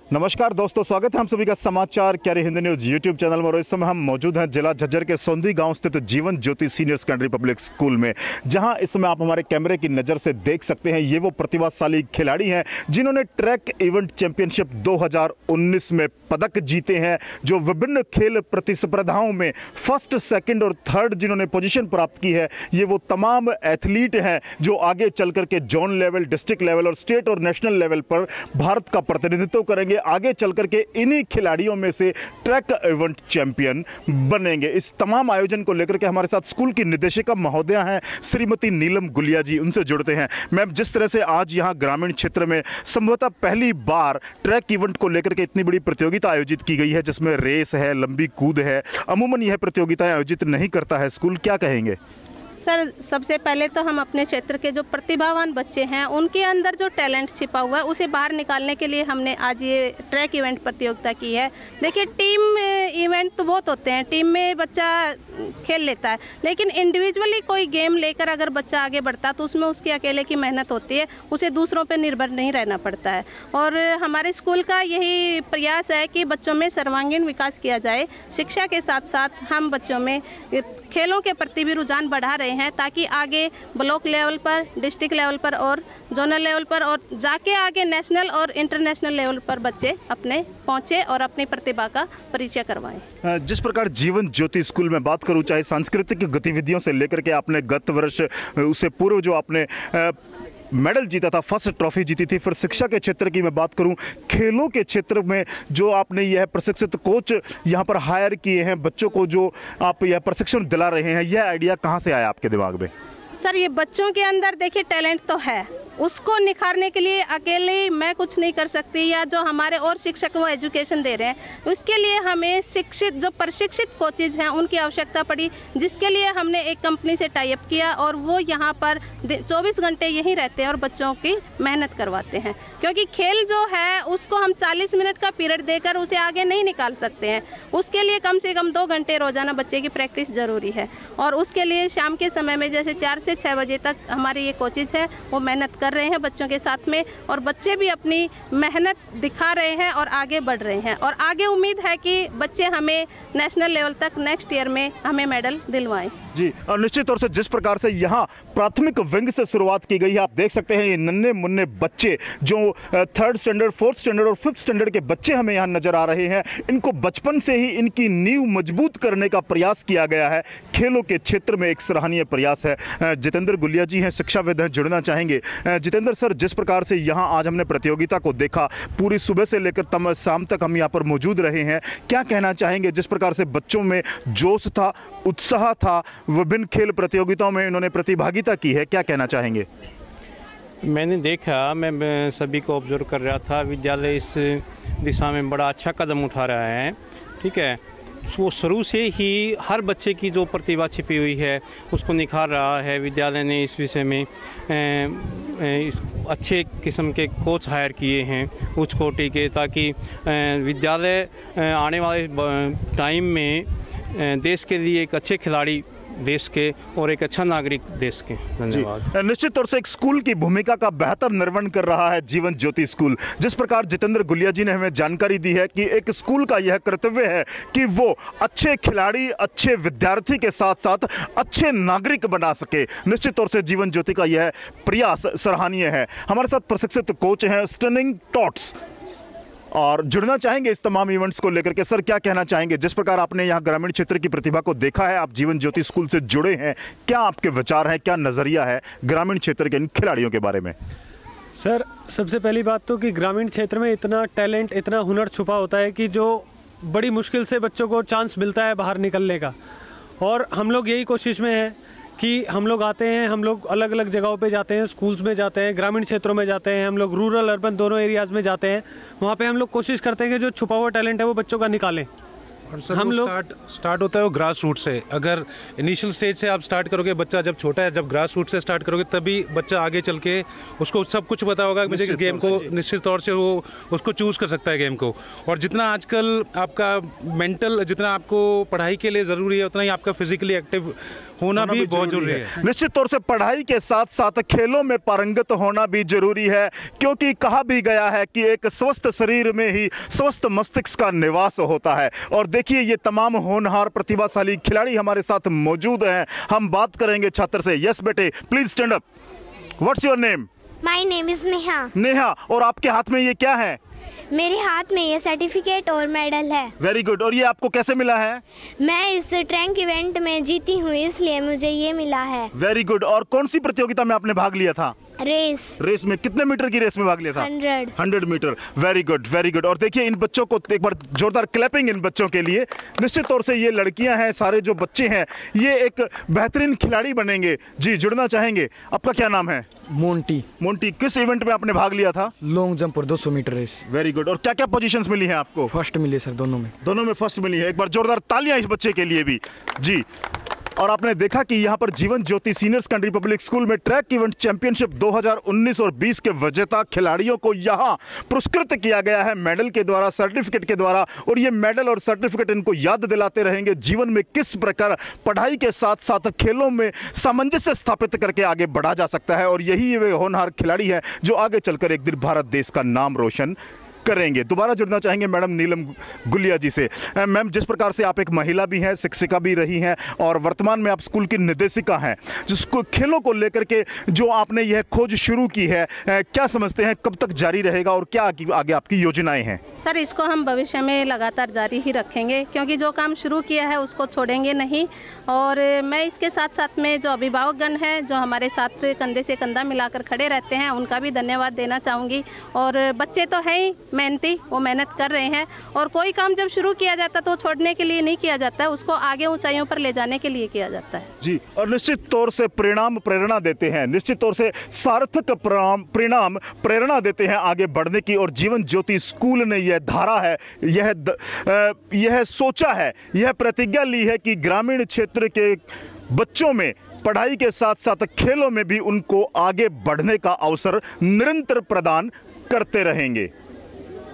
नमस्कार दोस्तों, स्वागत है हम सभी का समाचार carry Hindi news YouTube channel में। और इस समय हम मौजूद हैं जिला झज्जर के सोंधी गांव स्थित Jeevan Jyoti senior secondary public school में, जहां इस समय आप हमारे कैमरे की नज़र से देख सकते हैं ये वो प्रतिभाशाली खिलाड़ी हैं जिन्होंने ट्रैक इवेंट चैंपियनशिप 2019 में पदक जीते हैं, जो विभिन्न खेल प्रतिस्पर्धाओं में फर्स्ट, सेकेंड और थर्ड जिन्होंने पोजीशन प्राप्त की है। ये वो तमाम एथलीट हैं जो आगे चल करके जोन लेवल, डिस्ट्रिक्ट लेवल और स्टेट और नेशनल लेवल पर भारत का प्रतिनिधित्व करेंगे। आगे चल करके इन्हीं खिलाड़ियों में से ट्रैक इवेंट चैंपियन बनेंगे। इस तमाम आयोजन को लेकर के हमारे साथ स्कूल की निदेशिका महोदया हैं श्रीमती नीलम गुलिया जी, उनसे जुड़ते हैं। मैम, जिस तरह से आज यहाँ ग्रामीण क्षेत्र में संभवतः पहली बार ट्रैक इवेंट को लेकर के इतनी बड़ी प्रतियोगिता आयोजित की गई है, जिसमें रेस है, लंबी कूद है, अमूमन यह प्रतियोगिताएं आयोजित नहीं करता है स्कूल, क्या कहेंगे? सर, सबसे पहले तो हम अपने क्षेत्र के जो प्रतिभावान बच्चे हैं उनके अंदर जो टैलेंट छिपा हुआ है उसे बाहर निकालने के लिए हमने आज ये ट्रैक इवेंट प्रतियोगिता की है। देखिए, टीम इवेंट तो बहुत होते हैं, टीम में बच्चा खेल लेता है, लेकिन इंडिविजुअली कोई गेम लेकर अगर बच्चा आगे बढ़ता है तो उसमें उसकी अकेले की मेहनत होती है, उसे दूसरों पर निर्भर नहीं रहना पड़ता है। और हमारे स्कूल का यही प्रयास है कि बच्चों में सर्वांगीण विकास किया जाए। शिक्षा के साथ साथ हम बच्चों में खेलों के प्रति भी रुझान बढ़ा रहे हैं, ताकि आगे ब्लॉक लेवल पर, डिस्ट्रिक्ट लेवल पर और जोनल लेवल पर और जाके आगे नेशनल और इंटरनेशनल लेवल पर बच्चे अपने पहुंचे और अपनी प्रतिभा का परिचय करवाएं। जिस प्रकार जीवन ज्योति स्कूल में बात करूं, चाहे सांस्कृतिक गतिविधियों से लेकर के आपने गत वर्ष उससे पूर्व जो आपने मेडल जीता था, फर्स्ट ट्रॉफी जीती थी, फिर शिक्षा के क्षेत्र की मैं बात करूं, खेलों के क्षेत्र में जो आपने यह प्रशिक्षित कोच यहाँ पर हायर किए हैं, बच्चों को जो आप यह प्रशिक्षण दिला रहे हैं, यह आइडिया कहाँ से आया आपके दिमाग में? सर, ये बच्चों के अंदर देखिए टैलेंट तो है, उसको निखारने के लिए अकेले मैं कुछ नहीं कर सकती, या जो हमारे और शिक्षक वो एजुकेशन दे रहे हैं, उसके लिए हमें शिक्षित जो प्रशिक्षित कोचेज हैं उनकी आवश्यकता पड़ी, जिसके लिए हमने एक कंपनी से टाई अप किया और वो यहाँ पर 24 घंटे यहीं रहते हैं और बच्चों की मेहनत करवाते हैं। क्योंकि खेल जो है उसको हम 40 मिनट का पीरियड देकर उसे आगे नहीं निकाल सकते हैं, उसके लिए कम से कम 2 घंटे रोजाना बच्चे की प्रैक्टिस ज़रूरी है। और उसके लिए शाम के समय में जैसे 4 से 6 बजे तक हमारे ये कोचेज हैं वो मेहनत कर रहे हैं बच्चों के साथ में, और बच्चे भी अपनी मेहनत दिखा रहे हैं और आगे बढ़ रहे हैं। और आगे उम्मीद है कि बच्चे हमें नेशनल लेवल तक नेक्स्ट ईयर में हमें मेडल दिलवाएं। जी, और निश्चित तौर से जिस प्रकार से यहाँ प्राथमिक विंग से शुरुआत की गई है, आप देख सकते हैं ये नन्हे मुन्ने बच्चे जो 3rd स्टैंडर्ड, 4th स्टैंडर्ड और 5th स्टैंडर्ड के बच्चे हमें यहाँ नजर आ रहे हैं। इनको बचपन से ही इनकी नींव मजबूत करने का प्रयास किया गया है। खेलों के क्षेत्र में एक सराहनीय प्रयास है। जितेंद्र गुलिया जी हैं, शिक्षाविद हैं, जुड़ना चाहेंगे। जितेंद्र सर, जिस प्रकार से यहाँ आज हमने प्रतियोगिता को देखा, पूरी सुबह से लेकर शाम तक हम यहाँ पर मौजूद रहे हैं, क्या कहना चाहेंगे? जिस प्रकार से बच्चों में जोश था, उत्साह था, विभिन्न खेल प्रतियोगिताओं में इन्होंने प्रतिभागिता की है, क्या कहना चाहेंगे? मैंने देखा, मैं सभी को ऑब्जर्व कर रहा था, विद्यालय इस दिशा में बड़ा अच्छा कदम उठा रहा है। ठीक है, वो शुरू से ही हर बच्चे की जो प्रतिभा छिपी हुई है उसको निखार रहा है। विद्यालय ने इस विषय में अच्छे किस्म के कोच हायर किए हैं उच्च कोटि के, ताकि विद्यालय आने वाले टाइम में देश के लिए एक अच्छे खिलाड़ी देश के और एक अच्छा नागरिक देश के। धन्यवाद। निश्चित तौर से एक स्कूल की भूमिका का बेहतर निर्वहन कर रहा है जीवन ज्योति स्कूल। जिस प्रकार जितेंद्र गुलिया जी ने हमें जानकारी दी है कि एक स्कूल का यह कर्तव्य है कि वो अच्छे खिलाड़ी, अच्छे विद्यार्थी के साथ साथ अच्छे नागरिक बना सके। निश्चित तौर से जीवन ज्योति का यह प्रयास सराहनीय है। हमारे साथ प्रशिक्षित कोच हैं स्टनिंग टॉट्स, और जुड़ना चाहेंगे इस तमाम इवेंट्स को लेकर के। सर, क्या कहना चाहेंगे? जिस प्रकार आपने यहाँ ग्रामीण क्षेत्र की प्रतिभा को देखा है, आप जीवन ज्योति स्कूल से जुड़े हैं, क्या आपके विचार हैं, क्या नज़रिया है ग्रामीण क्षेत्र के इन खिलाड़ियों के बारे में? सर, सबसे पहली बात तो कि ग्रामीण क्षेत्र में इतना टैलेंट, इतना हुनर छुपा होता है कि जो बड़ी मुश्किल से बच्चों को चांस मिलता है बाहर निकलने का। और हम लोग यही कोशिश में हैं कि हम लोग आते हैं, हम लोग अलग अलग जगहों पे जाते हैं, स्कूल्स में जाते हैं, ग्रामीण क्षेत्रों में जाते हैं, हम लोग रूरल अर्बन दोनों एरियाज़ में जाते हैं। वहाँ पे हम लोग कोशिश करते हैं कि जो छुपा हुआ टैलेंट है वो बच्चों का निकालें। और सर, हम लोग स्टार्ट होता है वो ग्रास रूट से। अगर इनिशियल स्टेज से आप स्टार्ट करोगे, बच्चा जब छोटा है, जब ग्रास रूट से स्टार्ट करोगे तभी बच्चा आगे चल के उसको सब कुछ पता होगा, मुझे इस गेम को निश्चित तौर से वो उसको चूज़ कर सकता है गेम को। और जितना आजकल आपका मेंटल, जितना आपको पढ़ाई के लिए ज़रूरी है, उतना ही आपका फिजिकली एक्टिव होना भी बहुत जरूरी है। निश्चित तौर से पढ़ाई के साथ साथ खेलों में पारंगत होना भी जरूरी है, क्योंकि कहा भी गया है कि एक स्वस्थ शरीर में ही स्वस्थ मस्तिष्क का निवास होता है। और देखिए ये तमाम होनहार प्रतिभाशाली खिलाड़ी हमारे साथ मौजूद हैं। हम बात करेंगे छात्र से। यस बेटे, please stand up. What's your name? My name is Neha. Neha, और आपके हाथ में ये क्या है? मेरे हाथ में ये सर्टिफिकेट और मेडल है। Very good. और ये आपको कैसे मिला है? मैं इस ट्रैक इवेंट में जीती हूँ, इसलिए मुझे ये मिला है। Very good. और कौन सी प्रतियोगिता में आपने भाग लिया था? रेस में कितने मीटर की रेस में भाग लिया था? 100 metre. Very good, very good. और देखिए इन बच्चों को एक बार जोरदार क्लैपिंग इन बच्चों के लिए। निश्चित तौर से ये लड़कियां हैं, सारे जो बच्चे हैं ये एक बेहतरीन खिलाड़ी बनेंगे। जी, जुड़ना चाहेंगे? आपका क्या नाम है? मोंटी। मोंटी, किस इवेंट में आपने भाग लिया था? लॉन्ग जंप और 200 मीटर रेस। Very good. और क्या क्या पोजीशंस मिली है आपको? फर्स्ट मिली सर, दोनों में। दोनों में फर्स्ट मिली है। एक बार जोरदार तालियां इस बच्चे के लिए भी। जी। और आपने देखा कि यहाँ पर Jeevan Jyoti senior secondary public school में ट्रैक इवेंट चैंपियनशिप 2019 और 20 के विजेता खिलाड़ियों को यहाँ पुरस्कृत किया गया है मेडल के द्वारा, सर्टिफिकेट के द्वारा। और ये मेडल और सर्टिफिकेट इनको याद दिलाते रहेंगे जीवन में किस प्रकार पढ़ाई के साथ साथ खेलों में सामंजस्य स्थापित करके आगे बढ़ा जा सकता है। और यही वे होनहार खिलाड़ी हैं जो आगे चलकर एक दिन भारत देश का नाम रोशन करेंगे। दोबारा जुड़ना चाहेंगे मैडम नीलम गुलिया जी से। मैम, जिस प्रकार से आप एक महिला भी हैं, शिक्षिका भी रही हैं और वर्तमान में आप स्कूल की निर्देशिका हैं, जिसको खेलों को लेकर के जो आपने यह खोज शुरू की है, क्या समझते हैं कब तक जारी रहेगा और क्या आगे आपकी योजनाएं हैं? सर, इसको हम भविष्य में लगातार जारी ही रखेंगे, क्योंकि जो काम शुरू किया है उसको छोड़ेंगे नहीं। और मैं इसके साथ साथ में जो अभिभावकगण हैं जो हमारे साथ कंधे से कंधा मिलाकर खड़े रहते हैं, उनका भी धन्यवाद देना चाहूँगी। और बच्चे तो हैं ही मेहनती, वो मेहनत कर रहे हैं। और कोई काम जब शुरू किया जाता है तो छोड़ने के लिए नहीं किया जाता है, उसको आगे ऊंचाइयों पर ले जाने के लिए किया जाता है। जी। और निश्चित तौर से परिणाम प्रेरणा देते हैं, निश्चित तौर से सार्थक परिणाम प्रेरणा देते हैं आगे बढ़ने की। और जीवन ज्योति स्कूल ने यह धारा है, यह सोचा है, यह प्रतिज्ञा ली है कि ग्रामीण क्षेत्र के बच्चों में पढ़ाई के साथ साथ खेलों में भी उनको आगे बढ़ने का अवसर निरंतर प्रदान करते रहेंगे।